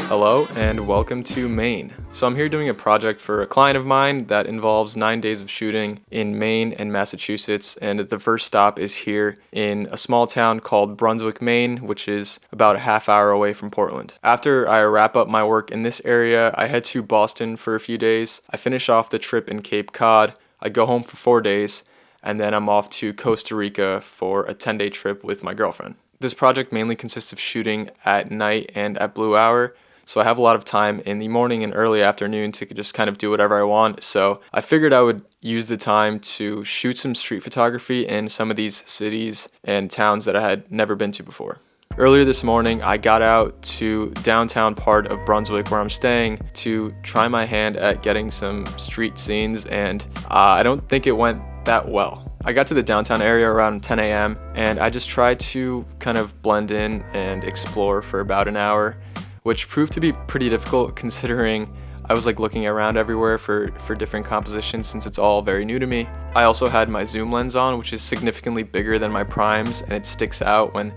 Hello and welcome to Maine. So I'm here doing a project for a client of mine that involves 9 days of shooting in Maine and Massachusetts, and the first stop is here in a small town called Brunswick, Maine, which is about a half hour away from Portland. After I wrap up my work in this area, I head to Boston for a few days. I finish off the trip in Cape Cod. I go home for 4 days, and then I'm off to Costa Rica for a 10-day trip with my girlfriend. This project mainly consists of shooting at night and at blue hour, so I have a lot of time in the morning and early afternoon to just kind of do whatever I want. So I figured I would use the time to shoot some street photography in some of these cities and towns that I had never been to before. Earlier this morning, I got out to downtown part of Brunswick where I'm staying to try my hand at getting some street scenes, and I don't think it went that well. I got to the downtown area around 10 a.m. and I just tried to kind of blend in and explore for about an hour, which proved to be pretty difficult considering I was looking around everywhere for different compositions since it's all very new to me. I also had my zoom lens on, which is significantly bigger than my primes, and it sticks out when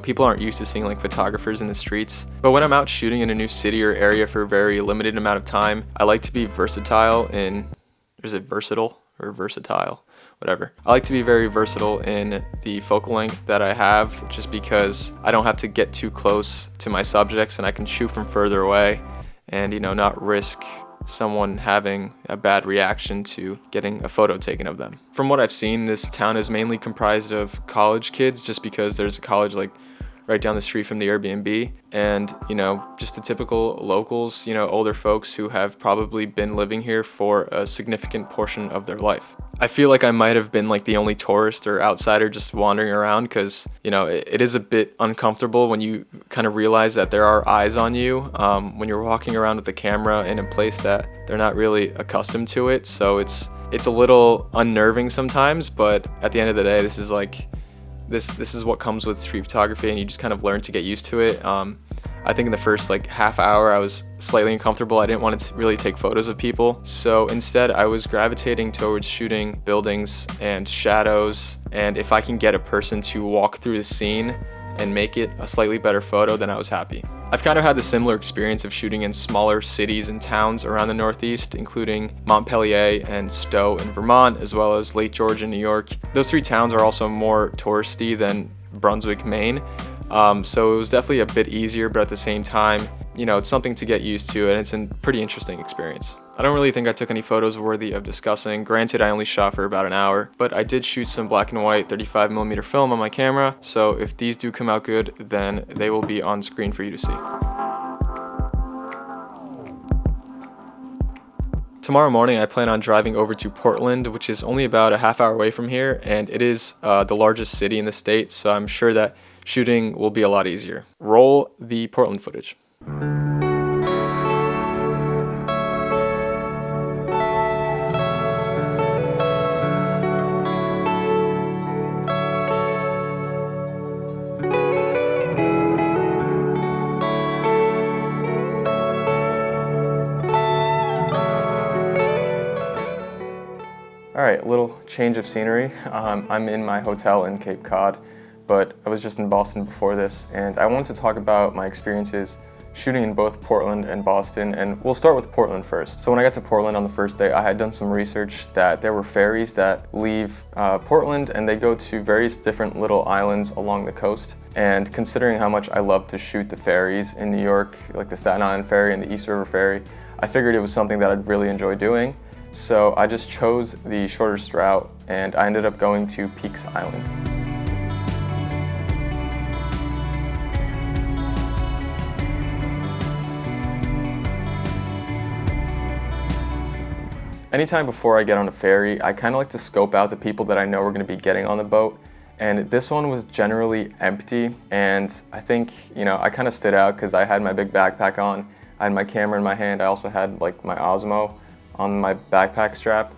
people aren't used to seeing photographers in the streets. But when I'm out shooting in a new city or area for a very limited amount of time, I like to be versatile in, is it versatile or versatile? Whatever. I like to be very versatile in the focal length that I have, just because I don't have to get too close to my subjects and I can shoot from further away and not risk someone having a bad reaction to getting a photo taken of them. From what I've seen, this town is mainly comprised of college kids, just because there's a college right down the street from the Airbnb, and just the typical locals, older folks who have probably been living here for a significant portion of their life. I feel like I might have been the only tourist or outsider just wandering around, because it is a bit uncomfortable when you kind of realize that there are eyes on you when you're walking around with the camera in a place that they're not really accustomed to it. So it's a little unnerving sometimes, but at the end of the day, this is this is what comes with street photography, and you just kind of learn to get used to it. I think in the first half hour I was slightly uncomfortable. I didn't want to really take photos of people, so instead I was gravitating towards shooting buildings and shadows, and if I can get a person to walk through the scene and make it a slightly better photo, then I was happy. I've kind of had the similar experience of shooting in smaller cities and towns around the Northeast, including Montpelier and Stowe in Vermont, as well as Lake George in New York. Those 3 towns are also more touristy than Brunswick, Maine, so it was definitely a bit easier, but at the same time, it's something to get used to, and it's a pretty interesting experience. I don't really think I took any photos worthy of discussing. Granted, I only shot for about an hour, but I did shoot some black and white 35mm film on my camera, so if these do come out good, then they will be on screen for you to see. Tomorrow morning, I plan on driving over to Portland, which is only about a half hour away from here, and it is the largest city in the state, so I'm sure that shooting will be a lot easier. Roll the Portland footage. Alright, a little change of scenery. I'm in my hotel in Cape Cod, but I was just in Boston before this, and I wanted to talk about my experiences shooting in both Portland and Boston, and we'll start with Portland first. So when I got to Portland on the first day, I had done some research that there were ferries that leave Portland, and they go to various different little islands along the coast. And considering how much I love to shoot the ferries in New York, like the Staten Island Ferry and the East River Ferry, I figured it was something that I'd really enjoy doing. So I just chose the shortest route, and I ended up going to Peaks Island. Anytime before I get on a ferry, I kind of like to scope out the people that I know are going to be getting on the boat, and this one was generally empty, and I think, I kind of stood out because I had my big backpack on, I had my camera in my hand, I also had my Osmo on my backpack strap,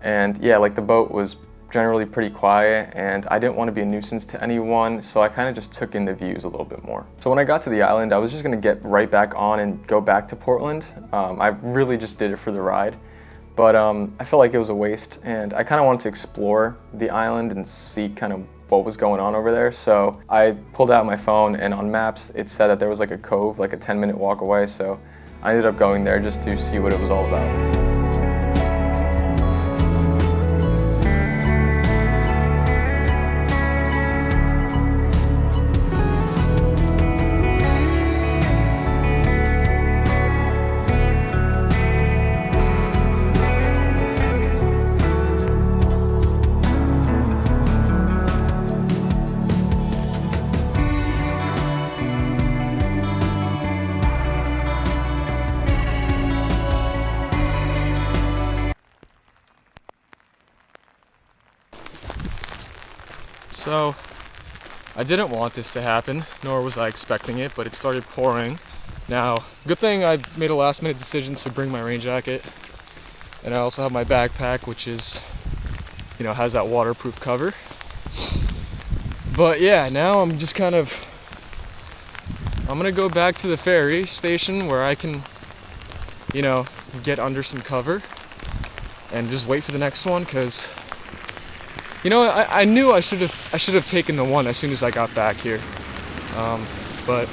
and yeah, the boat was generally pretty quiet, and I didn't want to be a nuisance to anyone, so I kind of just took in the views a little bit more. So when I got to the island, I was just going to get right back on and go back to Portland. I really just did it for the ride, but I felt like it was a waste, and I kind of wanted to explore the island and see kind of what was going on over there. So I pulled out my phone, and on maps it said that there was like a cove, like a 10-minute walk away. So I ended up going there just to see what it was all about. So, I didn't want this to happen, nor was I expecting it, but it started pouring. Now, good thing I made a last minute decision to bring my rain jacket, and I also have my backpack, which is, has that waterproof cover. But yeah, now I'm just I'm gonna go back to the ferry station where I can, get under some cover and just wait for the next one, because I knew I should have taken the one as soon as I got back here, but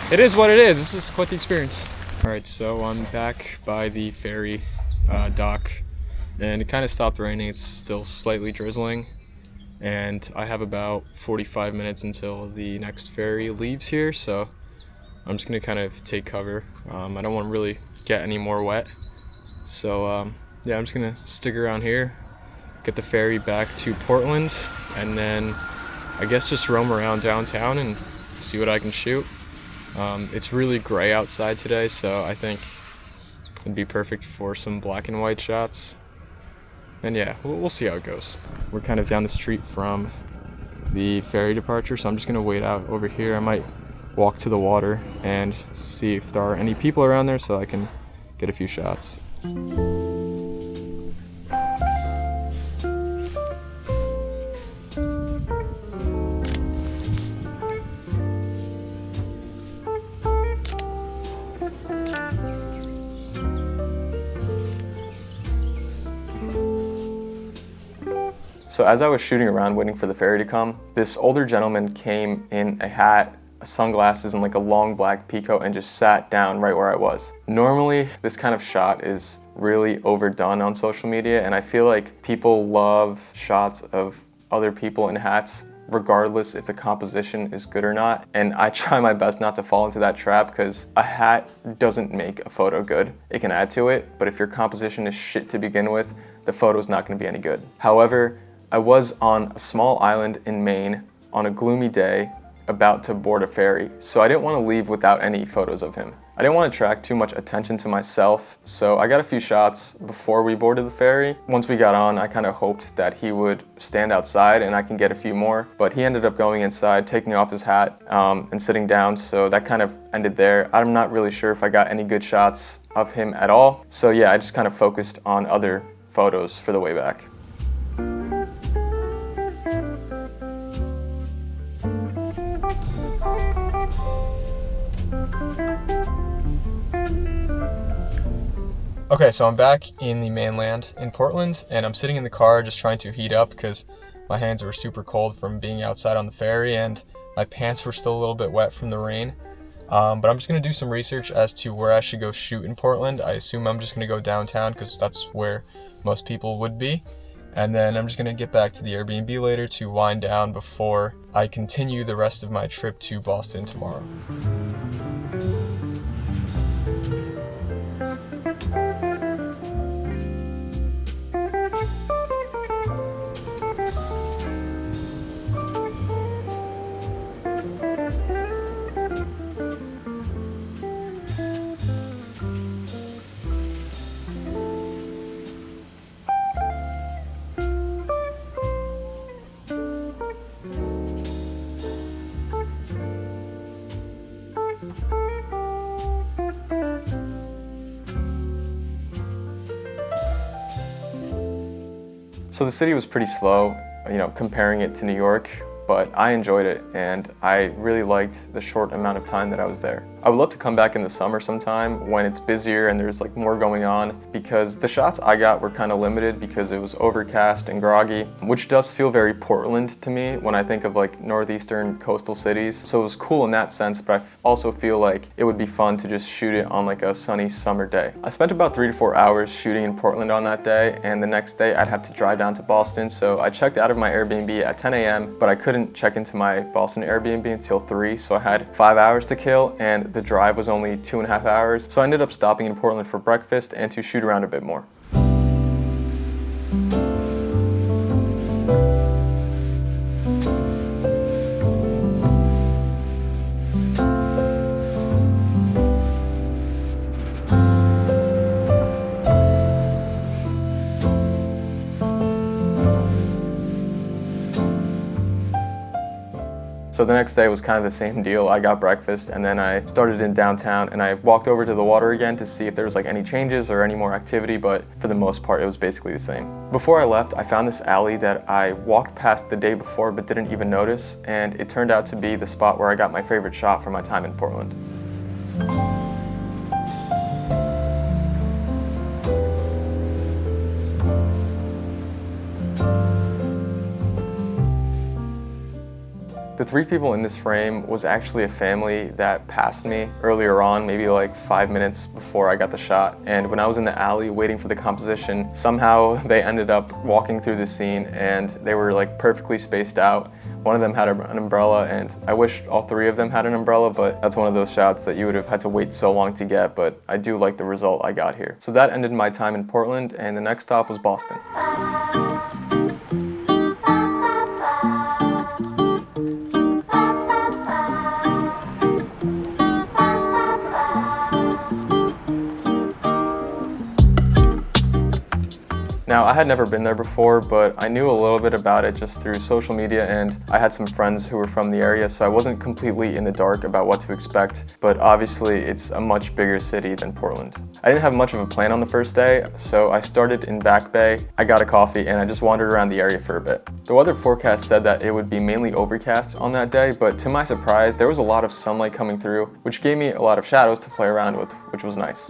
it is what it is. This is quite the experience. All right, so I'm back by the ferry dock, and it kind of stopped raining. It's still slightly drizzling, and I have about 45 minutes until the next ferry leaves here, so I'm just gonna kind of take cover. I don't want to really get any more wet, so yeah, I'm just gonna stick around here, get the ferry back to Portland, and then I guess just roam around downtown and see what I can shoot. It's really gray outside today, so I think it'd be perfect for some black and white shots. And yeah, we'll see how it goes. We're kind of down the street from the ferry departure, so I'm just gonna wait out over here. I might walk to the water and see if there are any people around there so I can get a few shots. So as I was shooting around waiting for the ferry to come, this older gentleman came in a hat, sunglasses, and like a long black peacoat and just sat down right where I was. Normally, this kind of shot is really overdone on social media, and I feel like people love shots of other people in hats regardless if the composition is good or not. And I try my best not to fall into that trap, because a hat doesn't make a photo good. It can add to it, but if your composition is shit to begin with, the photo's not going to be any good. However, I was on a small island in Maine on a gloomy day about to board a ferry, so I didn't want to leave without any photos of him. I didn't want to attract too much attention to myself, so I got a few shots before we boarded the ferry. Once we got on, I kind of hoped that he would stand outside and I can get a few more, but he ended up going inside, taking off his hat, and sitting down, so that kind of ended there. I'm not really sure if I got any good shots of him at all, so yeah, I just kind of focused on other photos for the way back. Okay, so I'm back in the mainland in Portland, and I'm sitting in the car just trying to heat up because my hands were super cold from being outside on the ferry, and my pants were still a little bit wet from the rain. But I'm just going to do some research as to where I should go shoot in Portland. I assume I'm just going to go downtown because that's where most people would be. And then I'm just going to get back to the Airbnb later to wind down before I continue the rest of my trip to Boston tomorrow. So the city was pretty slow, comparing it to New York, but I enjoyed it and I really liked the short amount of time that I was there. I would love to come back in the summer sometime when it's busier and there's like more going on, because the shots I got were kind of limited because it was overcast and groggy, which does feel very Portland to me when I think of like northeastern coastal cities. So it was cool in that sense, but I also feel like it would be fun to just shoot it on like a sunny summer day. I spent about 3 to 4 hours shooting in Portland on that day, and the next day I'd have to drive down to Boston. So I checked out of my Airbnb at 10 a.m., but I couldn't check into my Boston Airbnb until 3, so I had 5 hours to kill, and the drive was only 2.5 hours. So I ended up stopping in Portland for breakfast and to shoot around a bit more. So the next day was kind of the same deal. I got breakfast and then I started in downtown and I walked over to the water again to see if there was like any changes or any more activity, but for the most part it was basically the same. Before I left, I found this alley that I walked past the day before but didn't even notice, and it turned out to be the spot where I got my favorite shot from my time in Portland. The 3 people in this frame was actually a family that passed me earlier on, maybe like 5 minutes before I got the shot. And when I was in the alley waiting for the composition, somehow they ended up walking through the scene and they were like perfectly spaced out. One of them had an umbrella, and I wish all 3 of them had an umbrella, but that's one of those shots that you would have had to wait so long to get, but I do like the result I got here. So that ended my time in Portland, and the next stop was Boston. Now, I had never been there before, but I knew a little bit about it just through social media, and I had some friends who were from the area, so I wasn't completely in the dark about what to expect, but obviously it's a much bigger city than Portland. I didn't have much of a plan on the first day, so I started in Back Bay, I got a coffee, and I just wandered around the area for a bit. The weather forecast said that it would be mainly overcast on that day, but to my surprise, there was a lot of sunlight coming through, which gave me a lot of shadows to play around with, which was nice.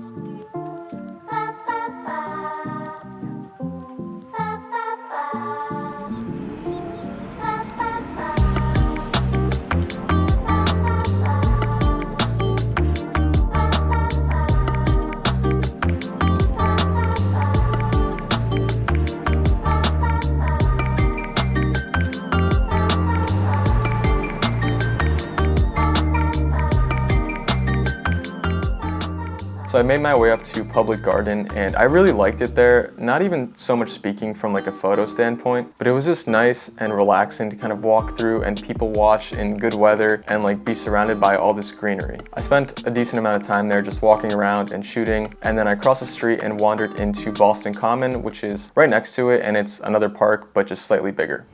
So I made my way up to Public Garden, and I really liked it there. Not even so much speaking from like a photo standpoint, but it was just nice and relaxing to kind of walk through and people watch in good weather and like be surrounded by all this greenery. I spent a decent amount of time there just walking around and shooting, and then I crossed the street and wandered into Boston Common, which is right next to it, and it's another park but just slightly bigger.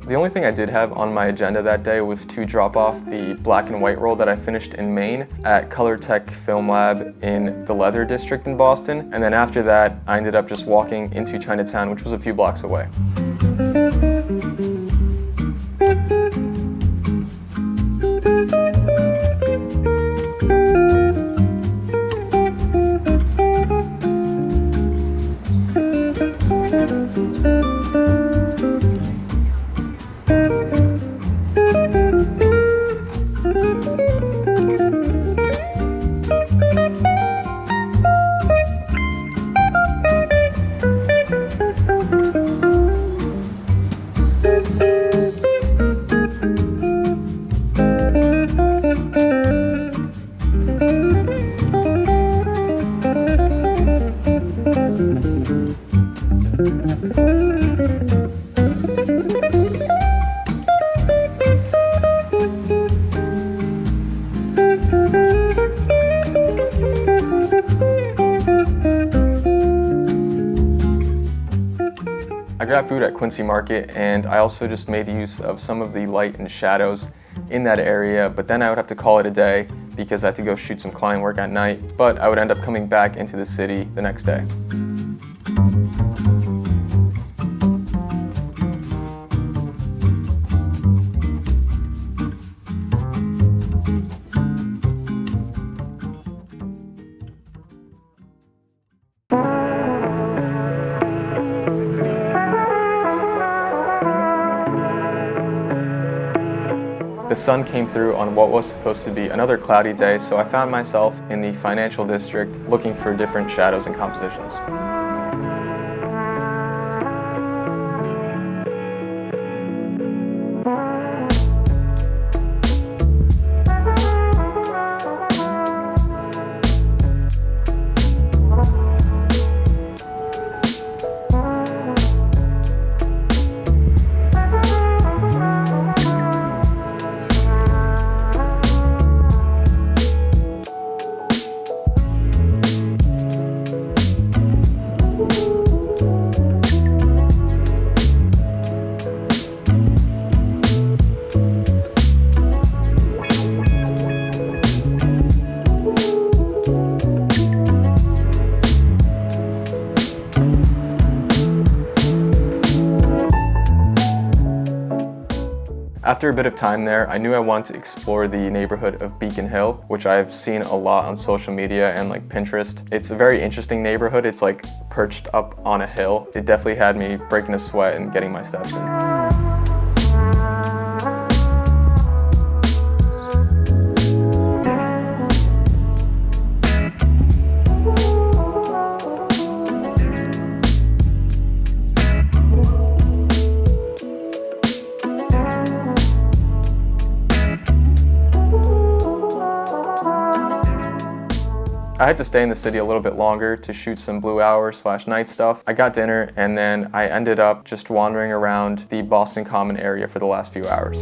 The only thing I did have on my agenda that day was to drop off the black and white roll that I finished in Maine at Color Tech Film Lab in the Leather District in Boston. And then after that, I ended up just walking into Chinatown, which was a few blocks away. got food at Quincy Market, and I also just made use of some of the light and shadows in that area, but then I would have to call it a day because I had to go shoot some client work at night, but I would end up coming back into the city the next day. The sun came through on what was supposed to be another cloudy day, so I found myself in the financial district looking for different shadows and compositions. After a bit of time there, I knew I wanted to explore the neighborhood of Beacon Hill, which I've seen a lot on social media and like Pinterest. It's a very interesting neighborhood. It's like perched up on a hill. It definitely had me breaking a sweat and getting my steps in. I had to stay in the city a little bit longer to shoot some blue hour / night stuff. I got dinner and then I ended up just wandering around the Boston Common area for the last few hours.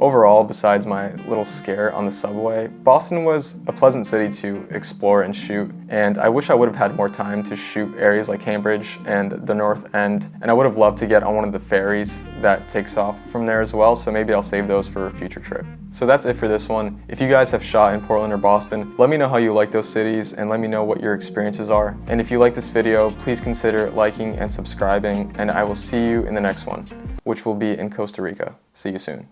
Overall, besides my little scare on the subway, Boston was a pleasant city to explore and shoot, and I wish I would have had more time to shoot areas like Cambridge and the North End, and I would have loved to get on one of the ferries that takes off from there as well, so maybe I'll save those for a future trip. So that's it for this one. If you guys have shot in Portland or Boston, let me know how you like those cities and let me know what your experiences are. And if you like this video, please consider liking and subscribing, and I will see you in the next one, which will be in Costa Rica. See you soon.